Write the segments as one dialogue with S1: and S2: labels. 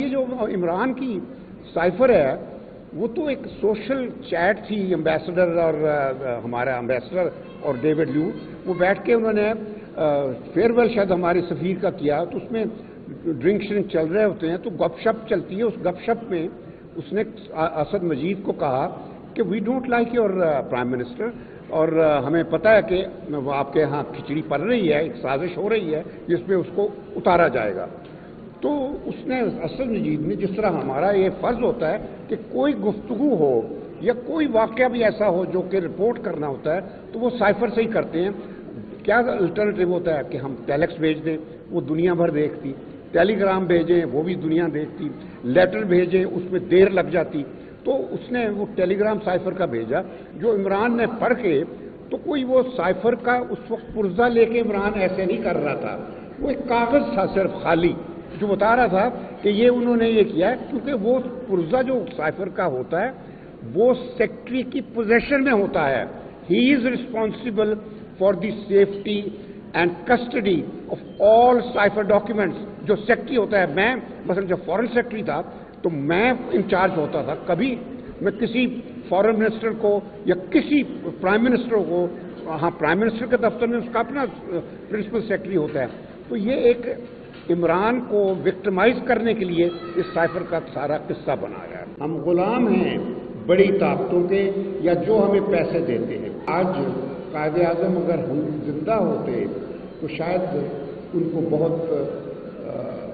S1: یہ جو عمران کی سائفر ہے وہ تو ایک سوشل چیٹ تھی امبیسڈر اور ہمارا امبیسڈر اور ڈیوڈ لیو وہ بیٹھ کے انہوں نے فیئر ویل شاید ہمارے سفیر کا کیا تو اس میں ڈرنک شرنک چل رہے ہوتے ہیں تو گپ شپ چلتی ہے. اس گپ شپ میں اس نے اسد مجید کو کہا کہ we don't like your prime minister اور ہمیں پتہ ہے کہ آپ کے ہاں کھچڑی پڑ رہی ہے, ایک سازش ہو رہی ہے جس میں اس کو اتارا جائے گا. تو اس نے اسد مجید نے, جس طرح ہمارا یہ فرض ہوتا ہے کہ کوئی گفتگو ہو یا کوئی واقعہ بھی ایسا ہو جو کہ رپورٹ کرنا ہوتا ہے تو وہ سائفر سے ہی کرتے ہیں. کیا الٹرنیٹیو ہوتا ہے کہ ہم ٹیلیکس بھیج دیں, وہ دنیا بھر دیکھتی, ٹیلی گرام بھیجیں وہ بھی دنیا دیکھتی, لیٹر بھیجیں اس میں دیر لگ جاتی. تو اس نے وہ ٹیلی گرام سائفر کا بھیجا جو عمران نے پڑھ کے, تو کوئی وہ سائفر کا اس وقت پرزہ لے کے عمران ایسے نہیں کر رہا تھا, وہ ایک کاغذ تھا صرف خالی جو بتا رہا تھا کہ یہ انہوں نے یہ کیا ہے, کیونکہ وہ پرزہ جو سائفر کا ہوتا ہے وہ سیکٹری کی پوزیشن میں ہوتا ہے. He is responsible for the safety and custody of all cipher documents. جو سیکٹری ہوتا ہے, میں مثلا جب فارن سیکٹری تھا تو میں انچارج ہوتا تھا, کبھی میں کسی فارن منسٹر کو یا کسی پرائم منسٹر کو, ہاں پرائم منسٹر کے دفتر میں اس کا اپنا پرنسپل سیکرٹری ہوتا ہے. تو یہ ایک عمران کو وکٹمائز کرنے کے لیے اس سائفر کا سارا قصہ بنایا ہے. ہم غلام ہیں بڑی طاقتوں کے یا جو ہمیں پیسے دیتے ہیں. آج قائد اعظم اگر ہم زندہ ہوتے تو شاید ان کو بہت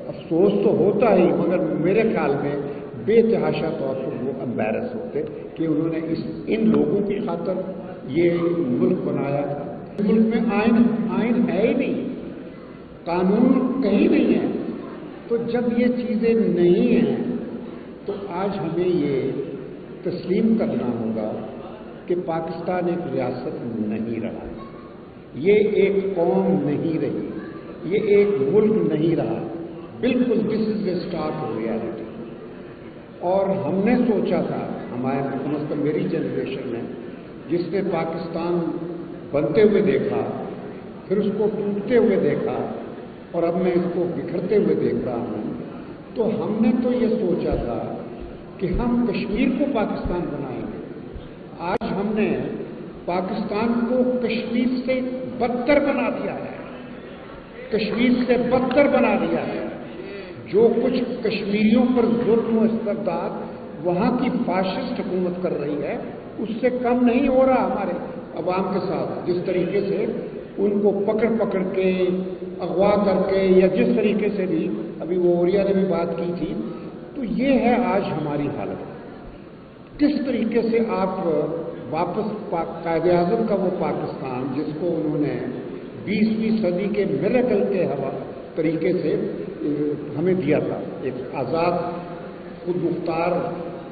S1: افسوس تو ہوتا ہی, مگر میرے خیال میں بے تحاشا طور پر وہ امبیرس ہوتے کہ انہوں نے ان لوگوں کی خاطر یہ ملک بنایا تھا. ملک میں آئین ہے ہی نہیں, قانون کہیں نہیں ہے. تو جب یہ چیزیں نہیں ہیں تو آج ہمیں یہ تسلیم کرنا ہوگا کہ پاکستان ایک ریاست نہیں رہا, یہ ایک قوم نہیں رہی, یہ ایک ملک نہیں رہا. بالکل دس از اے اسٹارٹ ریالٹی. اور ہم نے سوچا تھا, ہمارے کم از کم میری جنریشن نے, جس نے پاکستان بنتے ہوئے دیکھا, پھر اس کو ٹوٹتے ہوئے دیکھا, اور اب میں اس کو بکھرتے ہوئے دیکھ رہا ہوں, تو ہم نے تو یہ سوچا تھا کہ ہم کشمیر کو پاکستان بنائیں گے. آج ہم نے پاکستان کو کشمیر سے بدتر بنا دیا ہے, کشمیر سے بدتر بنا دیا ہے. جو کچھ کشمیریوں پر ظلم و استبداد وہاں کی فاشسٹ حکومت کر رہی ہے اس سے کم نہیں ہو رہا ہمارے عوام کے ساتھ. جس طریقے سے ان کو پکڑ کے اغوا کر کے یا جس طریقے سے بھی ابھی وہ اوریا نے بھی بات کی تھی, تو یہ ہے آج ہماری حالت. کس طریقے سے آپ واپس قائد اعظم کا وہ پاکستان جس کو انہوں نے 20ویں صدی کے میریکل کے طریقے سے ہمیں دیا تھا, ایک آزاد خود مختار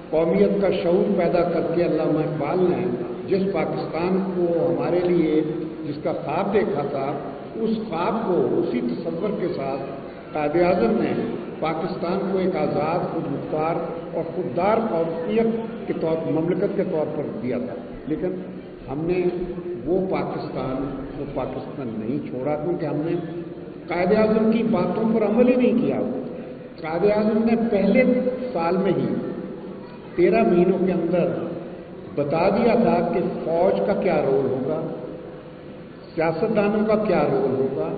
S1: قومیت کا شعور پیدا کر کے علامہ اقبال نے جس پاکستان کو ہمارے لیے جس کا خواب دیکھا تھا, اس خواب کو اسی تصور کے ساتھ قائد اعظم نے پاکستان کو ایک آزاد خود مختار اور خوددار قومیت کے طور پر, مملکت کے طور پر دیا تھا. لیکن ہم نے وہ پاکستان نہیں چھوڑا, کیونکہ ہم نے قائد اعظم کی باتوں پر عمل ہی نہیں کیا. قائد اعظم نے پہلے سال میں ہی 13 مہینوں کے اندر بتا دیا تھا کہ فوج کا کیا رول ہوگا, سیاستدانوں کا کیا رول ہوگا,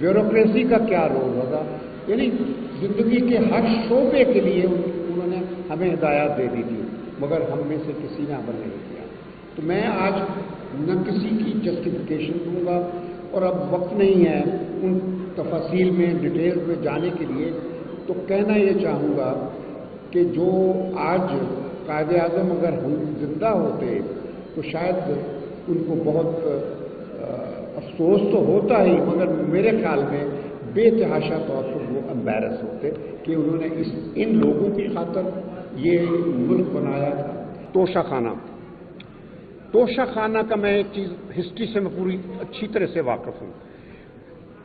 S1: بیوروکریسی کا کیا رول ہوگا. یعنی زندگی کے ہر شعبے کے لیے انہوں نے ہمیں ہدایات دے دی تھی, مگر ہم میں سے کسی نے عمل نہیں کیا. تو میں آج نہ کسی کی جسٹیفیکیشن دوں گا, اور اب وقت نہیں ہے ان تفاصیل میں ڈیٹیل میں جانے کے لیے. تو کہنا یہ چاہوں گا کہ جو آج قائد اعظم اگر ہم زندہ ہوتے تو شاید ان کو بہت افسوس تو ہوتا ہی, مگر میرے خیال میں بے تحاشا طور پر وہ امبیرس ہوتے کہ انہوں نے ان لوگوں کی خاطر یہ ملک بنایا تھا. توشہ خانہ کا میں ایک چیز ہسٹری سے میں پوری اچھی طرح سے واقف ہوں.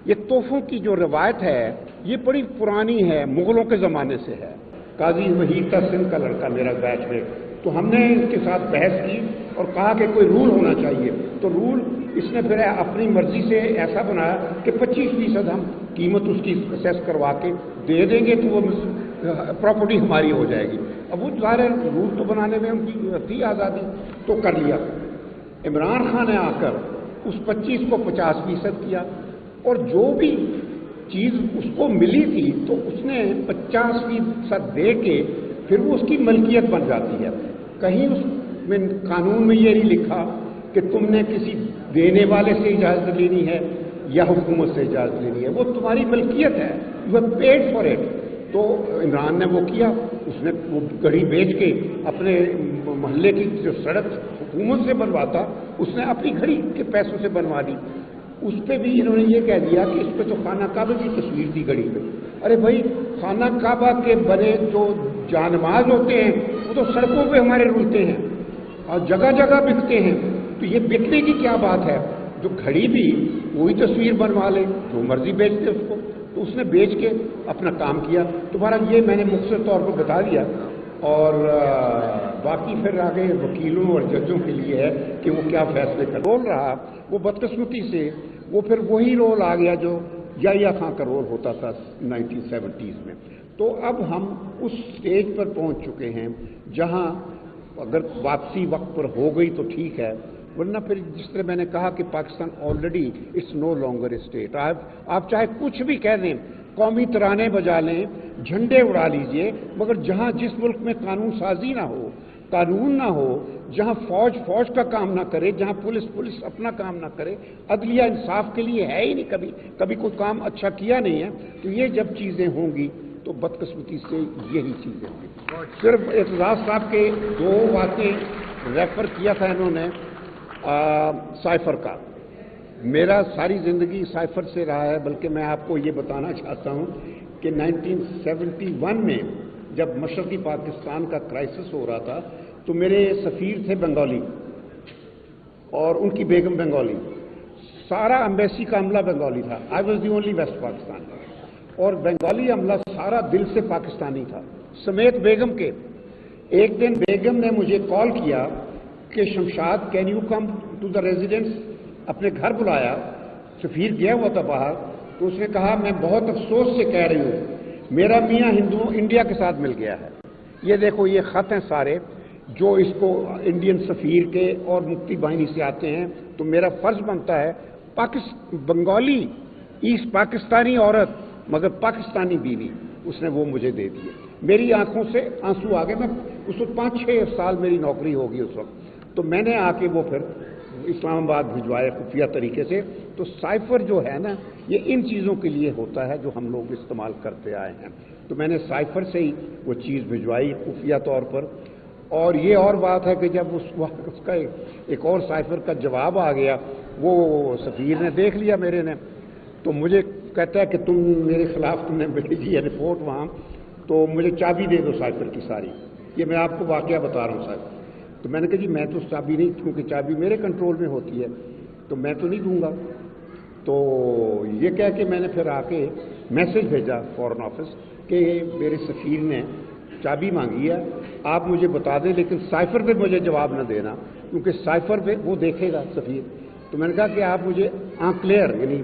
S1: یہ توفوں کی جو روایت ہے یہ بڑی پرانی ہے, مغلوں کے زمانے سے ہے. قاضی وحید سندھ کا لڑکا میرا بیچ میں, تو ہم نے اس کے ساتھ بحث کی اور کہا کہ کوئی رول ہونا چاہیے. تو رول اس نے پھر اپنی مرضی سے ایسا بنایا کہ 25% ہم قیمت اس کی اسیس کروا کے دے دیں گے, تو وہ प्रॉपर्टी हमारी हो जाएगी। अब वो सारे रूल तो बनाने में उनकी थी आज़ादी, तो कर लिया। इमरान खान ने आकर उस 25 को 50% किया, और जो भी चीज़ उसको मिली थी तो उसने 50% दे के फिर वो उसकी मलकियत बन जाती है। कहीं उसमें कानून में ये नहीं लिखा कि तुमने किसी देने वाले से इजाज़त लेनी है या हुकूमत से इजाज़त लेनी है, वो तुम्हारी मलकियत है, you have paid for it. तो इमरान ने वो किया, उसने वो घड़ी बेच के अपने मोहल्ले की जो सड़क हुकूमत से बनवाता, उसने अपनी घड़ी के पैसों से बनवा दी। उस पर भी इन्होंने ये कह दिया कि इस पर तो खाना काबा की तस्वीर थी घड़ी पे। अरे भाई, खाना काबा के बने जो जानमाज होते हैं वो तो सड़कों पे हमारे रुलते हैं और जगह जगह बिकते हैं, तो ये बिकने की क्या बात है? जो घड़ी भी वही तस्वीर बनवा ले, जो मर्जी बेच दे उसको, तो उसने बेच के अपना काम किया। तुम्हारा ये मैंने मुख्तसर तौर पर बता दिया, और बाकी फिर आगे वकीलों और जजों के लिए है कि वो क्या फैसले कर। रोल रहा वो बदकिस्मती से वो फिर वही रोल आ गया जो याहिया खां का रोल होता था 1970s में। तो अब हम उस स्टेज पर पहुंच चुके हैं जहां अगर वापसी वक्त पर हो गई तो ठीक है, वरना फिर जिस तरह मैंने कहा कि Pakistan already it's no longer a state. आप चाहे कुछ भी कह दें, कौमी तराने बजा लें, झंडे उड़ा लीजिए, मगर जहां जिस मुल्क में कानून साजी ना हो, कानून ना हो, जहां फौज का काम ना करे, जहां पुलिस अपना काम ना करे, अदलिया इंसाफ के लिए है ही नहीं, कभी कोई काम अच्छा किया नहीं है, तो ये जब चीज़ें होंगी तो बदकिस्मती से यही चीज़ें होंगी। सिर्फ एतजाज साहब के 2 बातें रेफर किया था इन्होंने साइफर का। मेरा सारी ज़िंदगी साइफर से रहा है, बल्कि मैं आपको ये बताना चाहता हूँ कि 1971 में जब मशरक़ी पाकिस्तान का क्राइसिस हो रहा था तो मेरे सफ़ीर थे बंगाली और उनकी बेगम बंगाली, सारा एम्बेसी का अमला बंगाली था। I was the only west Pakistan, और बंगाली अमला सारा दिल से पाकिस्तानी था, समेत बेगम के। एक दिन बेगम ने मुझे कॉल किया कि Shamshad can you come to the residence, अपने घर बुलाया। सफ़ीर गया हुआ था बाहर, तो उसने कहा मैं बहुत अफसोस से कह रही हूँ, मेरा मियाँ हिंदू इंडिया के साथ मिल गया है। ये देखो, ये ख़त हैं सारे जो इसको इंडियन सफ़ीर के और मुफ्ती बाहिनी से आते हैं। तो मेरा फ़र्ज़ बनता है, बंगाली ईस्ट पाकिस्तानी औरत मगर पाकिस्तानी बीवी, उसने वो मुझे दे दिए। मेरी आंखों से आंसू आ गए। मैं उस वक्त 5-6 साल मेरी नौकरी होगी उस वक्त, तो मैंने आके वो फिर इस्लामाबाद भिजवाया खुफिया तरीके से। तो साइफर जो है ना, ये इन चीज़ों के लिए होता है जो हम लोग इस्तेमाल करते आए हैं। तो मैंने साइफर से ही वो चीज़ भिजवाई खुफिया तौर पर। और ये और बात है कि जब उसका एक और साइफर का जवाब आ गया, वो सफ़ीर ने देख लिया मेरे ने, तो मुझे कहता है कि तुम मेरे खिलाफ तुमने भेजी है रिपोर्ट वहाँ, तो मुझे चाबी दे दो साइफर की सारी। ये मैं आपको वाकया बता रहा हूँ साहब। तो मैंने कहा जी मैं तो चाबी नहीं, क्योंकि चाबी मेरे कंट्रोल में होती है, तो मैं तो नहीं दूंगा। तो ये कह के मैंने फिर आके मैसेज भेजा फॉरेन ऑफिस कि मेरे सफ़ीर ने चाबी मांगी है, आप मुझे बता दें, लेकिन साइफर पे मुझे जवाब न देना, क्योंकि साइफर पे वो देखेगा सफ़ीर। तो मैंने कहा कि आप मुझे क्लियर यानी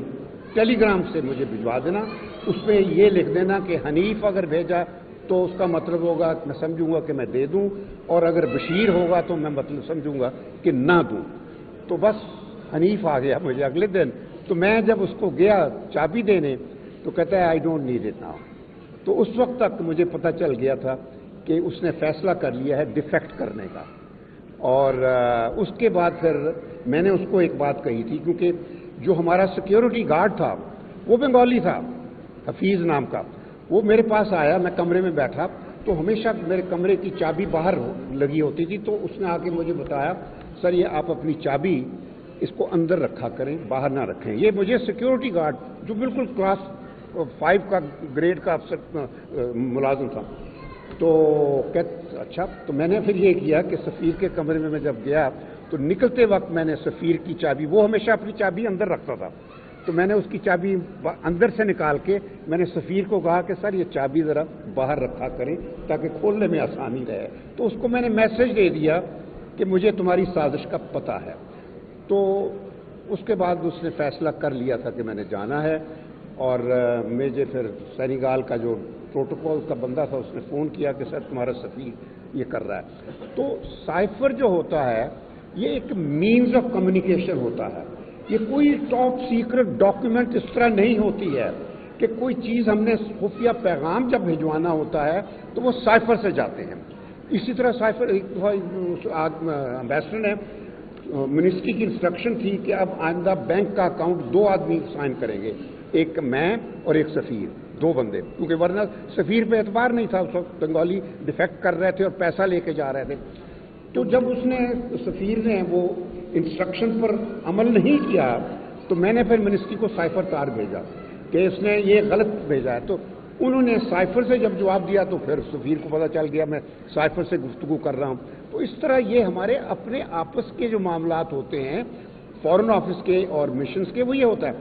S1: टेलीग्राम से मुझे भिजवा देना, उसमें ये लिख देना कि हनीफ अगर भेजा तो उसका मतलब होगा मैं समझूंगा कि मैं दे दूं, और अगर बशीर होगा तो मैं मतलब समझूंगा कि ना दूं। तो बस हनीफ आ गया मुझे अगले दिन। तो मैं जब उसको गया चाबी देने, तो कहता है I don't need it now. तो उस वक्त तक मुझे पता चल गया था कि उसने फैसला कर लिया है डिफेक्ट करने का। और उसके बाद फिर मैंने उसको एक बात कही थी, क्योंकि जो हमारा सिक्योरिटी गार्ड था वो बंगाली था, हफीज़ नाम का। वो मेरे पास आया, मैं कमरे में बैठा, तो हमेशा मेरे कमरे की चाबी बाहर लगी होती थी। तो उसने आके मुझे बताया, सर ये आप अपनी चाबी इसको अंदर रखा करें, बाहर ना रखें। ये मुझे सिक्योरिटी गार्ड जो बिल्कुल क्लास 5 का ग्रेड का अफसर मुलाजिम था। तो अच्छा, तो मैंने फिर ये किया कि सफ़ीर के कमरे में मैं जब गया तो निकलते वक्त मैंने सफ़ीर की चाबी, वो हमेशा अपनी चाबी अंदर रखता था, तो मैंने उसकी चाबी अंदर से निकाल के मैंने सफ़ीर को कहा कि सर ये चाबी ज़रा बाहर रखा करें ताकि खोलने में आसानी रहे। तो उसको मैंने मैसेज दे दिया कि मुझे तुम्हारी साजिश का पता है। तो उसके बाद उसने फैसला कर लिया था कि मैंने जाना है, और मुझे फिर सेनेगाल का जो प्रोटोकॉल का बंदा था, उसने फ़ोन किया कि सर तुम्हारा सफ़ीर ये कर रहा है। तो साइफर जो होता है ये एक मीन्स ऑफ कम्युनिकेशन होता है, ये कोई टॉप सीक्रेट डॉक्यूमेंट इस तरह नहीं होती है कि कोई चीज़ हमने खुफिया पैगाम जब भिजवाना होता है तो वो साइफर से जाते हैं। इसी तरह साइफर एम्बेसडर ने मिनिस्ट्री की इंस्ट्रक्शन थी कि अब आइंदा बैंक का अकाउंट 2 आदमी साइन करेंगे, एक मैं और एक सफ़ीर, 2 बंदे, क्योंकि वरना सफ़ीर पे एतबार नहीं था। उस वक्त बंगाली डिफेक्ट कर रहे थे और पैसा लेके जा रहे थे। तो जब उसने सफ़ीर ने वो इंस्ट्रक्शन पर अमल नहीं किया तो मैंने फिर मिनिस्ट्री को साइफर तार भेजा कि उसने ये गलत भेजा है। तो उन्होंने साइफर से जब जवाब दिया तो फिर सफ़ीर को पता चल गया मैं साइफर से गुफ्तगू कर रहा हूँ। तो इस तरह ये हमारे अपने आपस के जो मामलात होते हैं फॉरेन ऑफिस के और मिशंस के, वो ये होता है।